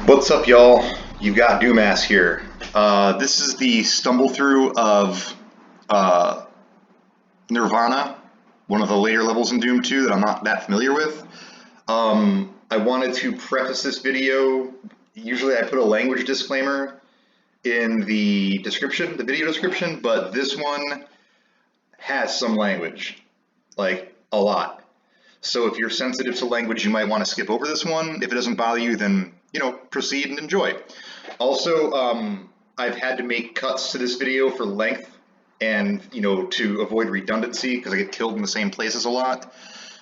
What's up, y'all? You've got Doomass here. This is the stumble through of Nirvana, one of the later levels in Doom 2 that I'm not that familiar with. I wanted to preface this video. Usually I put a language disclaimer in the description, the video description, but this one has some language, like a lot. So if you're sensitive to language, you might want to skip over this one. If it doesn't bother you, then proceed and enjoy. Also, I've had to make cuts to this video for length and, to avoid redundancy because I get killed in the same places a lot.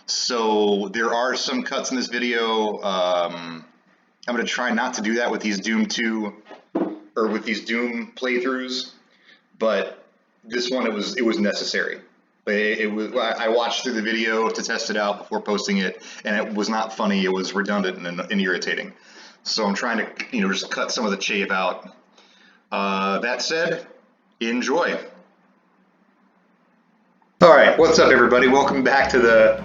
So there are some cuts in this video. I'm going to try not to do that with these Doom 2 or with these Doom playthroughs, but this one, it was necessary. I watched through the video to test it out before posting it, and it was not funny. It was redundant and irritating. So I'm trying to, just cut some of the chafe out. That said, enjoy. All right, what's up, everybody? Welcome back to the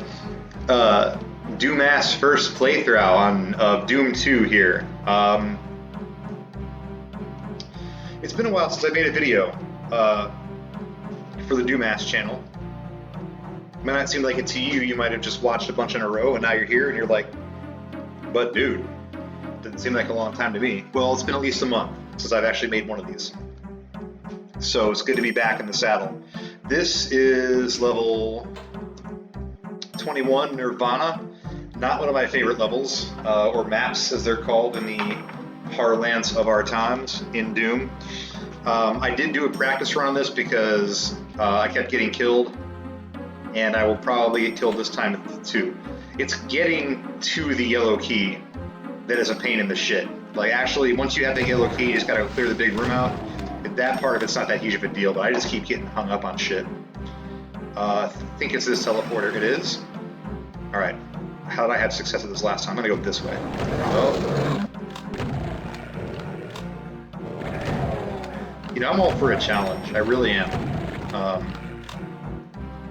Doomass first playthrough of Doom 2 here. It's been a while since I made a video for the Doomass channel. It might not seem like it to you. You might have just watched a bunch in a row, and now you're here, and you're like, but dude, didn't seem like a long time to me. Well, it's been at least a month since I've actually made one of these. So it's good to be back in the saddle. This is level 21, Nirvana. Not one of my favorite levels, or maps as they're called in the parlance of our times in Doom. I did do a practice run on this because I kept getting killed, and I will probably get killed this time too. It's getting to the yellow key that is a pain in the shit. Like, actually, once you have the yellow key, you just gotta clear the big room out. That part of it's not that huge of a deal, but I just keep getting hung up on shit. I think it's this teleporter. It is. Alright. How did I have success with this last time? I'm gonna go this way. Well, I'm all for a challenge. I really am.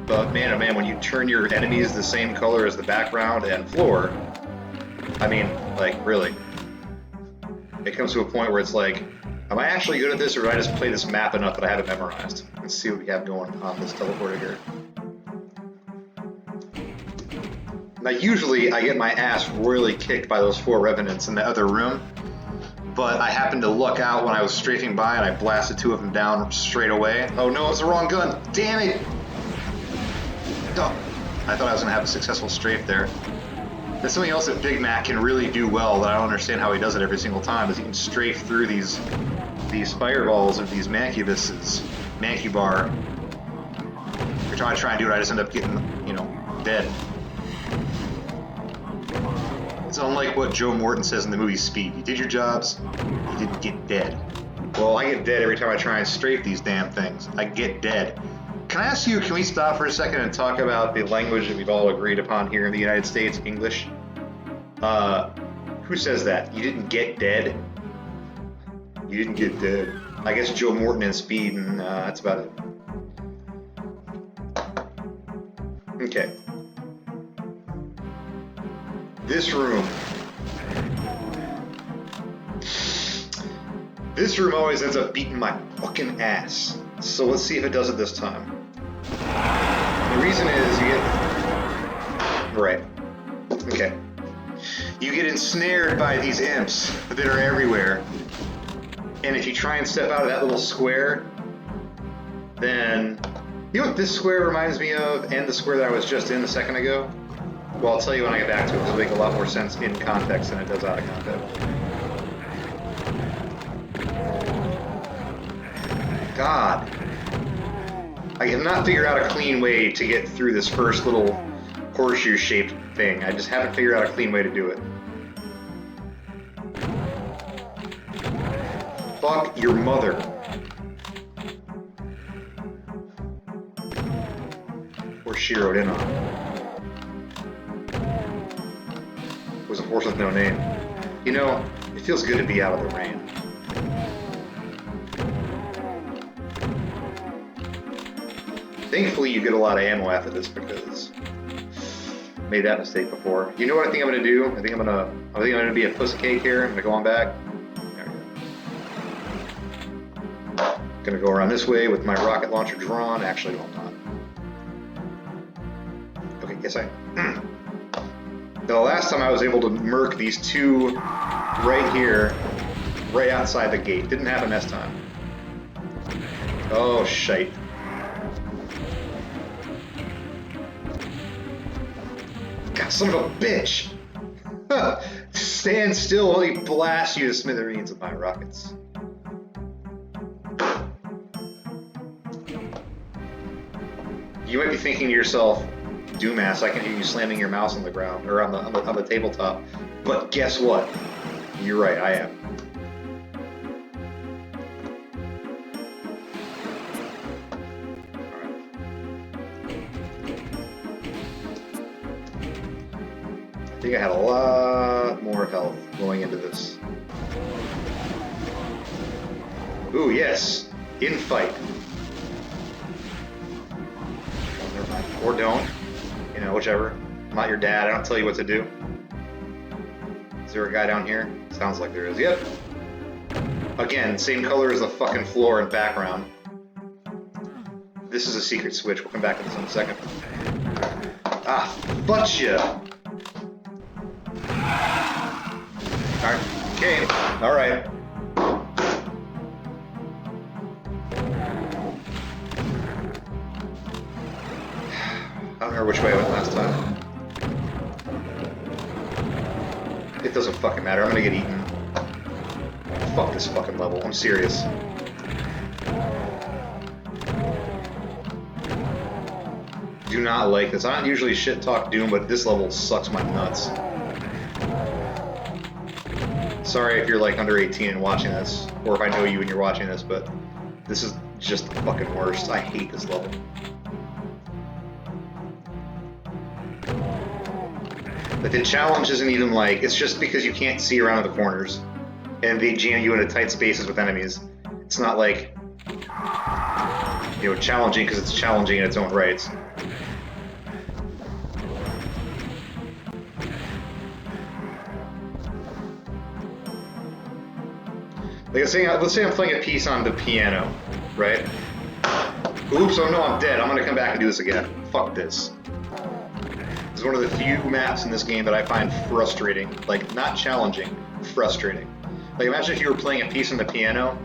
But man, oh man, when you turn your enemies the same color as the background and floor, I mean, like, really. It comes to a point where it's like, am I actually good at this, or do I just play this map enough that I have it memorized? Let's see what we have going on this teleporter here. Now, usually I get my ass royally kicked by those 4 revenants in the other room, but I happened to luck out when I was strafing by and I blasted 2 of them down straight away. Oh no, it's the wrong gun. Damn it! Oh, I thought I was going to have a successful strafe there. There's something else that Big Mac can really do well that I don't understand how he does it every single time, is he can strafe through these fireballs of these mancubuses, mancubar. Every time I try and do it, I just end up getting, dead. It's unlike what Joe Morton says in the movie Speed. You did your jobs, you didn't get dead. Well, I get dead every time I try and strafe these damn things. I get dead. Can I ask you, can we stop for a second and talk about the language that we've all agreed upon here in the United States, English? Who says that? You didn't get dead? You didn't get dead. I guess Joe Morton and Speed, and that's about it. Okay. This room. This room always ends up beating my fucking ass. So let's see if it does it this time. The reason is you get... Right. Okay. You get ensnared by these imps that are everywhere. And if you try and step out of that little square, then... You know what this square reminds me of, and the square that I was just in a second ago? Well, I'll tell you when I get back to it. It'll make a lot more sense in context than it does out of context. God. I cannot figure out a clean way to get through this first little horseshoe-shaped thing. I just haven't figured out a clean way to do it. Fuck your mother. Or she wrote in on it. Was a horse with no name. It feels good to be out of the rain. Thankfully, you get a lot of ammo after this because Made that mistake before. You know what I think I'm gonna do? I think I'm gonna be a pussy cake here. I'm gonna go on back. There we go. Gonna go around this way with my rocket launcher drawn. Actually, no, I'm not. Okay, yes I. The last time I was able to murk these two right here, right outside the gate. Didn't happen this time. Oh shite. God, son of a bitch! Stand still while he blasts you to smithereens with my rockets. You might be thinking to yourself, Doomass, I can hear you slamming your mouse on the ground, or on the tabletop. But guess what? You're right, I am. I think I had a lot more health going into this. Ooh, yes! In fight. Oh, never mind. Or don't. You know, whichever. I'm not your dad, I don't tell you what to do. Is there a guy down here? Sounds like there is. Yep. Again, same color as the fucking floor and background. This is a secret switch. We'll come back to this in a second. Ah, butcha! Alright, okay, alright. I don't remember which way I went last time. It doesn't fucking matter, I'm gonna get eaten. Fuck this fucking level, I'm serious. Do not like this. I don't usually shit talk Doom, but this level sucks my nuts. Sorry if you're like under 18 and watching this, or if I know you and you're watching this, but this is just the fucking worst. I hate this level. But the challenge isn't even like, it's just because you can't see around the corners, and they jam you into tight spaces with enemies. It's not like, you know, challenging because it's challenging in its own rights. Like let's say I'm playing a piece on the piano, right? Oops, oh no, I'm dead. I'm gonna come back and do this again. Fuck this. This is one of the few maps in this game that I find frustrating. Like, not challenging, frustrating. Like, imagine if you were playing a piece on the piano,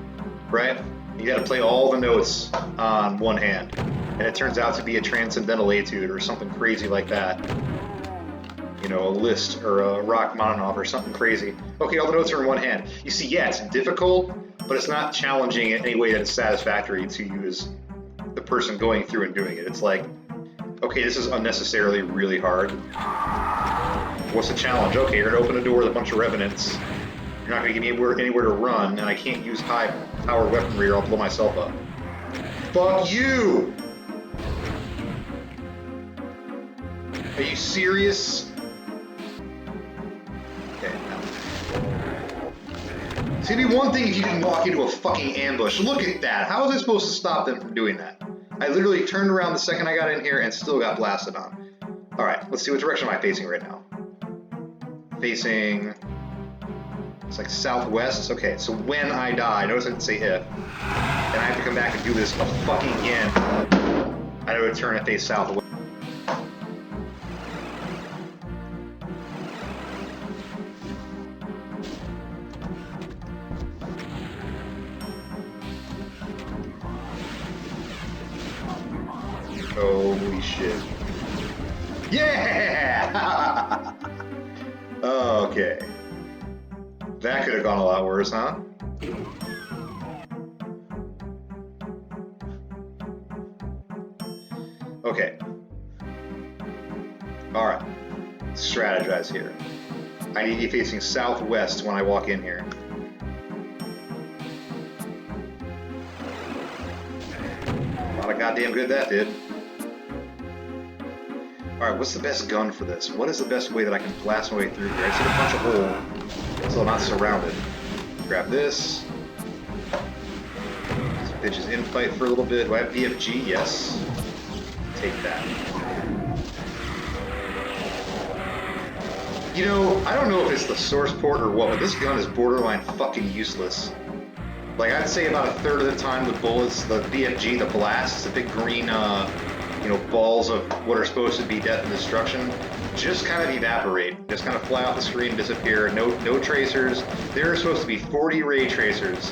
right? You gotta play all the notes on one hand. And it turns out to be a transcendental etude or something crazy like that. You know, a list or a Rachmaninoff or something crazy. Okay, all the notes are in one hand. You see, yeah, it's difficult, but it's not challenging in any way that is satisfactory to you as the person going through and doing it. It's like, okay, this is unnecessarily really hard. What's the challenge? Okay, you're gonna open a door with a bunch of revenants. You're not gonna give me anywhere to run, and I can't use high power weaponry or I'll blow myself up. Fuck you! Are you serious? It's gonna be one thing if you can walk into a fucking ambush. Look at that. How was I supposed to stop them from doing that? I literally turned around the second I got in here and still got blasted on. Alright, let's see, what direction am I facing right now? Facing... It's like southwest. Okay, so when I die, notice I didn't say if, and I have to come back and do this fucking again, I would turn and face southwest. Holy shit. Yeah! Okay. That could have gone a lot worse, huh? Okay. Alright. Strategize here. I need to be facing southwest when I walk in here. A lot of goddamn good that did. Alright, what's the best gun for this? What is the best way that I can blast my way through here? I see a bunch of holes, so I'm not surrounded. Grab this. This bitch is in fight for a little bit. Do I have BFG? Yes. Take that. You know, I don't know if it's the source port or what, but this gun is borderline fucking useless. Like, I'd say about a third of the time the bullets, the BFG, the blasts, the big green, you know, balls of what are supposed to be death and destruction, just kind of evaporate. Just kind of fly off the screen, disappear. No tracers. There are supposed to be 40 ray tracers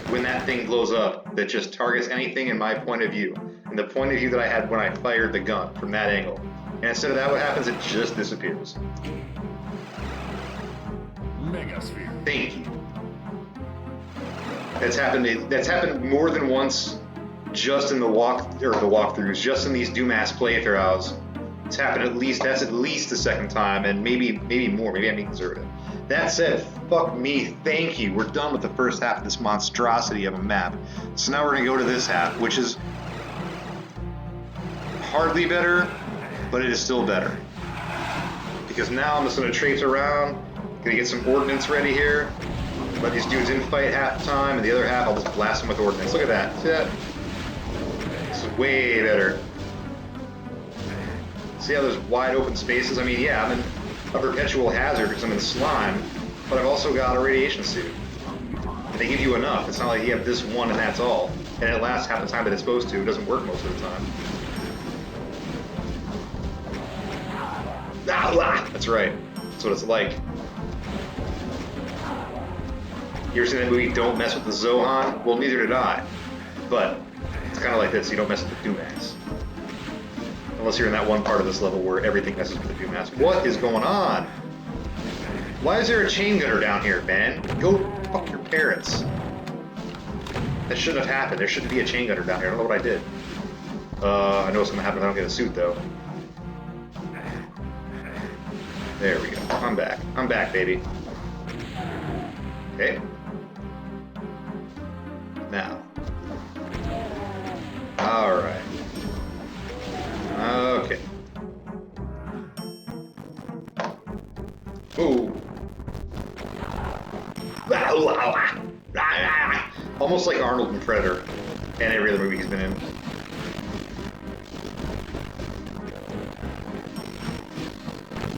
when that thing blows up that just targets anything in my point of view. And the point of view that I had when I fired the gun from that angle. And instead of that, what happens? It just disappears. Megasphere. Thank you. That's happened more than once, just in the walkthroughs, just in these Doomass playthroughs. It's happened at least. That's at least the second time, and maybe more. Maybe I'm being conservative. That said, fuck me. Thank you. We're done with the first half of this monstrosity of a map. So now we're gonna go to this half, which is hardly better, but it is still better. Because now I'm just gonna traipse around, gonna get some ordnance ready here. Let these dudes infight half the time, and the other half I'll just blast them with ordnance. Look at that. See that? This is way better. See how there's wide open spaces? I mean, yeah, I'm in a perpetual hazard because I'm in slime, but I've also got a radiation suit. And they give you enough. It's not like you have this one and that's all. And it lasts half the time that it's supposed to. It doesn't work most of the time. Ah, that's right. That's what it's like. You ever seen that movie Don't Mess with the Zohan? Well, neither did I. But it's kind of like this. You don't mess with the Doomass. Unless you're in that one part of this level where everything messes with the Doomass. What is going on? Why is there a chain gunner down here, man? Go fuck your parents. That shouldn't have happened. There shouldn't be a chain gunner down here. I don't know what I did. I know what's going to happen if I don't get a suit, though. There we go. I'm back. I'm back, baby. Okay. Now. Alright. Okay. Ooh. Almost like Arnold in Predator and every other movie he's been in.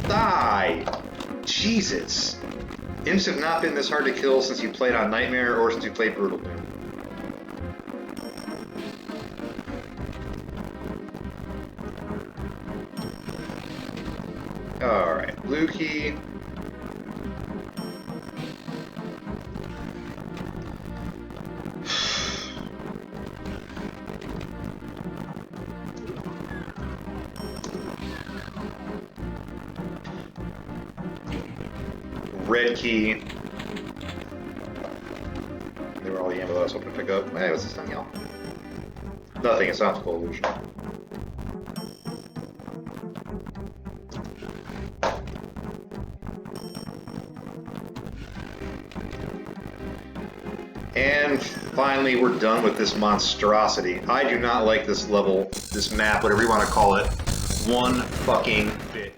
Die! Jesus. Imps have not been this hard to kill since you played on Nightmare or since you played Brutal Doom. Alright, blue key. Red key. They were all the ammo I was hoping to pick up. Hey, what's this thing, y'all? Nothing, it's optical illusion. And finally, we're done with this monstrosity. I do not like this level, this map, whatever you want to call it, one fucking bit.